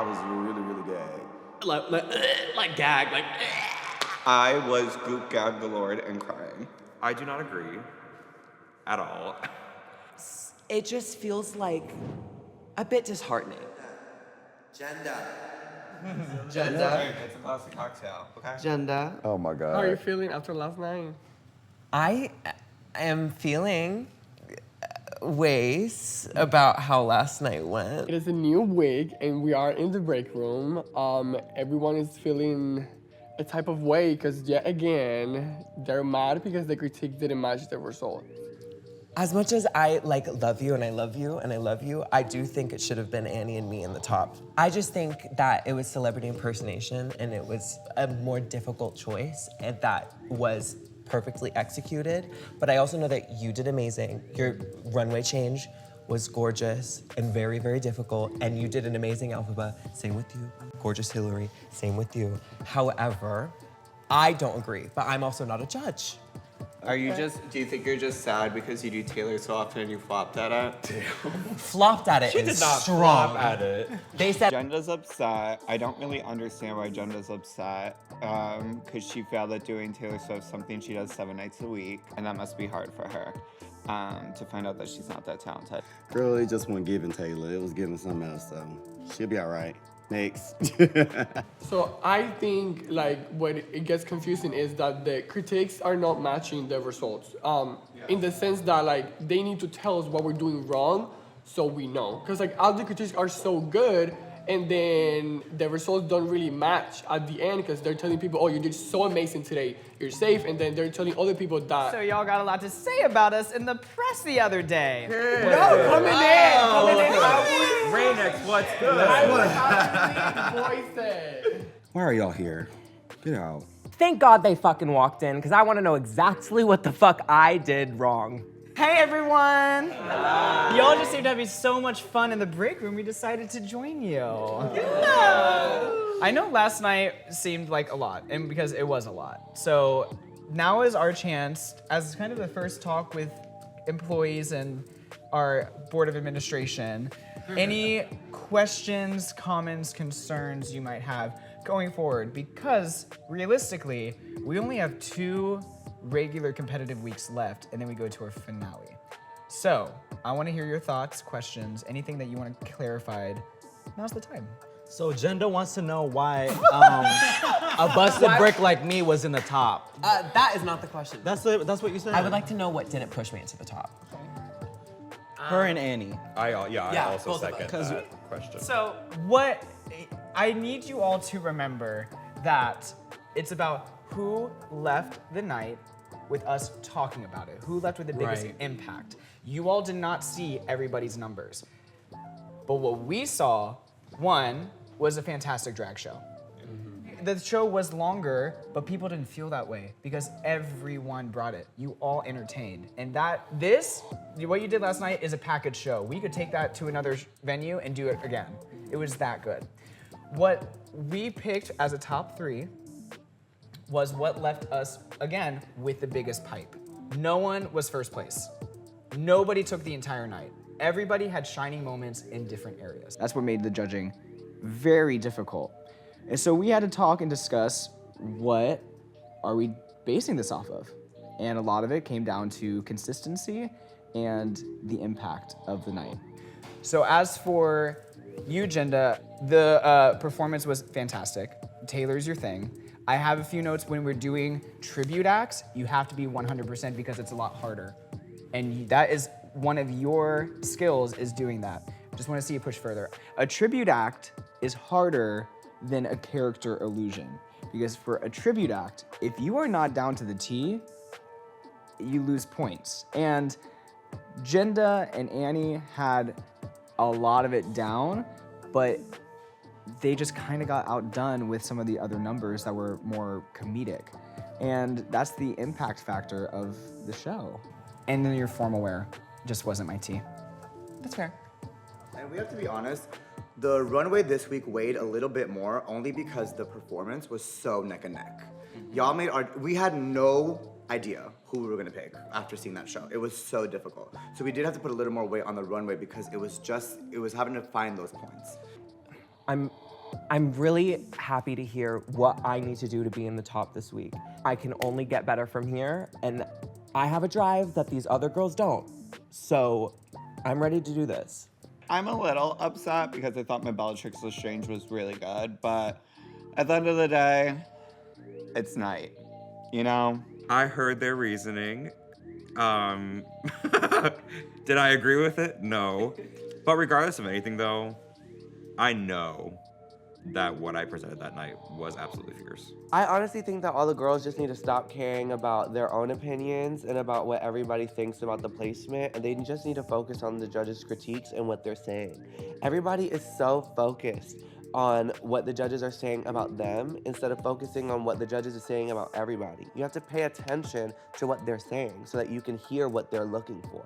was really, really gay. Like gag, like. I was goop gag galore and crying. I do not agree at all. It just feels like a bit disheartening. Jenda. Jenda. It's a classic cocktail, okay? Jenda. Oh my God. How are you feeling after last night? I am feeling ways about how last night went. It is a new week and we are in the break room. Everyone is feeling a type of way because yet again, they're mad because the critique didn't match the result. As much as I love you and I love you and I love you, I do think it should have been Annie and me in the top. I just think that it was celebrity impersonation and it was a more difficult choice and that was perfectly executed. But I also know that you did amazing. Your runway change was gorgeous and very, very difficult, and you did an amazing Alphaba. Same with you. Gorgeous Hillary, same with you. However, I don't agree, but I'm also not a judge. Do you think you're just sad because you do Taylor so often and you flopped at it? Flopped at it She is did not strong. flop at it. They said Jenda's upset. I don't really understand why Jenda's upset. Because she failed at doing Taylor Swift, something she does 7 nights a week. And that must be hard for her. To find out that she's not that talented. Girl, it just wasn't giving Taylor. It was giving something else, though. She'll be all right. Next. So I think what it gets confusing is that the critiques are not matching the results. In the sense that they need to tell us what we're doing wrong so we know. Because all the critiques are so good and then the results don't really match at the end because they're telling people, oh, you did so amazing today, you're safe, and then they're telling other people that. So y'all got a lot to say about us in the press the other day. No, coming in. Reynyxx, what's good? Why are y'all here? Get out. thank God they fucking walked in, because I want to know exactly what the fuck I did wrong. Hey everyone! Y'all just seem to have so much fun in the break room, we decided to join you. Yeah. I know last night seemed like a lot, and because it was a lot. So now is our chance, as kind of the first talk with employees and our board of administration, any questions, comments, concerns you might have going forward, because realistically, we only have 2 regular competitive weeks left, and then we go to our finale. So, I want to hear your thoughts, questions, anything that you want clarified. Now's the time. So Jenda wants to know why a busted brick like me was in the top. That is not the question. That's what you said? I would like to know what didn't push me into the top. Her and Annie. I also both of second us. that question. So, what I need you all to remember that it's about who left the night with us talking about it. Who left with the biggest impact. You all did not see everybody's numbers. But what we saw, one, was a fantastic drag show. The show was longer, but people didn't feel that way because everyone brought it. You all entertained. And what you did last night is a package show. We could take that to another venue and do it again. It was that good. What we picked as a top 3 was what left us, again, with the biggest pipe. No one was first place. Nobody took the entire night. Everybody had shining moments in different areas. That's what made the judging very difficult. And so we had to talk and discuss what are we basing this off of? And a lot of it came down to consistency and the impact of the night. So as for you, Jenda, the performance was fantastic. Taylor's your thing. I have a few notes. When we're doing tribute acts, you have to be 100% because it's a lot harder. And that is one of your skills, is doing that. Just want to see you push further. A tribute act is harder than a character illusion. Because for a tribute act, if you are not down to the T, you lose points. And Jenda and Annie had a lot of it down, but they just kind of got outdone with some of the other numbers that were more comedic. And that's the impact factor of the show. And then your formal wear just wasn't my tea. That's fair. And we have to be honest, the runway this week weighed a little bit more only because the performance was so neck and neck. We had no idea who we were gonna pick after seeing that show. It was so difficult. So we did have to put a little more weight on the runway because it was having to find those points. I'm I'm really happy to hear what I need to do to be in the top this week. I can only get better from here, and I have a drive that these other girls don't. So I'm ready to do this. I'm a little upset because I thought my Bellatrix Lestrange was really good, but at the end of the day, it's night, you know? I heard their reasoning. Did I agree with it? No. But regardless of anything, though, I know that what I presented that night was absolutely fierce. I honestly think that all the girls just need to stop caring about their own opinions and about what everybody thinks about the placement, and they just need to focus on the judges' critiques and what they're saying. Everybody is so focused on what the judges are saying about them instead of focusing on what the judges are saying about everybody. You have to pay attention to what they're saying so that you can hear what they're looking for.